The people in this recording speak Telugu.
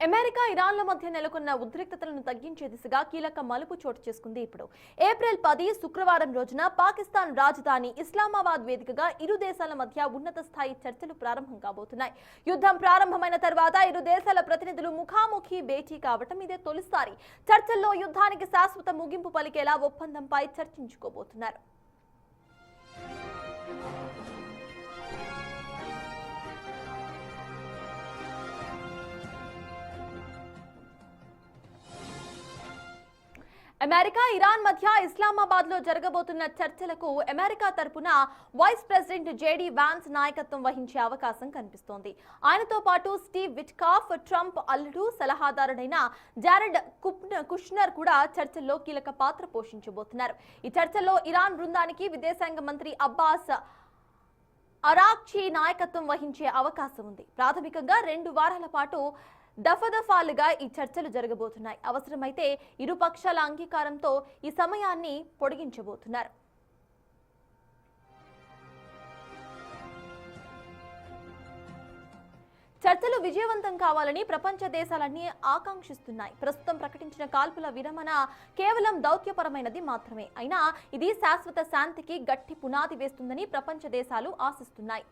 అమెరికా ఇరాన్ల మధ్య నెలకొన్న ఉద్రిక్తతలను తగ్గించే దిశగా కీలక మలుపు చోటు చేసుకుంది. ఇప్పుడు ఏప్రిల్ 10 శుక్రవారం రోజున పాకిస్తాన్ రాజధాని ఇస్లామాబాద్ వేదికగా ఇరు దేశాల మధ్య ఉన్నత స్థాయి చర్చలు ప్రారంభం కాబోతున్నాయి. యుద్ధం ప్రారంభమైన తర్వాత ఇరు దేశాల ప్రతినిధులు ముఖాముఖి భేటీ కావటం ఇదే తొలిసారి. చర్చల్లో యుద్ధానికి శాశ్వత ముగింపు పలికేలా ఒప్పందంపై చర్చించుకోబోతున్నారు. అమెరికా ఇరాన్ మధ్య ఇస్లామాబాద్ లో జరగబోతున్న చర్చలకు అమెరికా తరపున వైస్ ప్రెసిడెంట్ జేడీ వాన్స్ నాయకత్వం వహించే అవకాశం కనిపిస్తోంది. ఆయనతో పాటు స్టీవ్ విట్కాఫ్, ట్రంప్ అల్లుడు సలహాదారుడైన జారెడ్ కుష్నర్ కూడా చర్చల్లో కీలక పాత్ర పోషించబోతున్నారు. ఈ చర్చల్లో ఇరాన్ బృందానికి విదేశాంగ మంత్రి అబ్బాస్ అరాక్చీ నాయకత్వం వహించే అవకాశం ఉంది. ప్రాథమికంగా 2 వారాల పాటు దఫాలుగా ఈ చర్చలు జరగబోతున్నాయి. అవసరమైతే ఇరు పక్షాల అంగీకారంతో ఈ సమయాన్ని పొడిగించబోతున్నారు. చర్చలు విజయవంతం కావాలని ప్రపంచ దేశాలన్నీ ఆకాంక్షిస్తున్నాయి. ప్రస్తుతం ప్రకటించిన కాల్పుల విరమణ కేవలం దౌత్యపరమైనది మాత్రమే అయినా ఇది శాశ్వత శాంతికి గట్టి పునాది వేస్తుందని ప్రపంచ దేశాలు ఆశిస్తున్నాయి.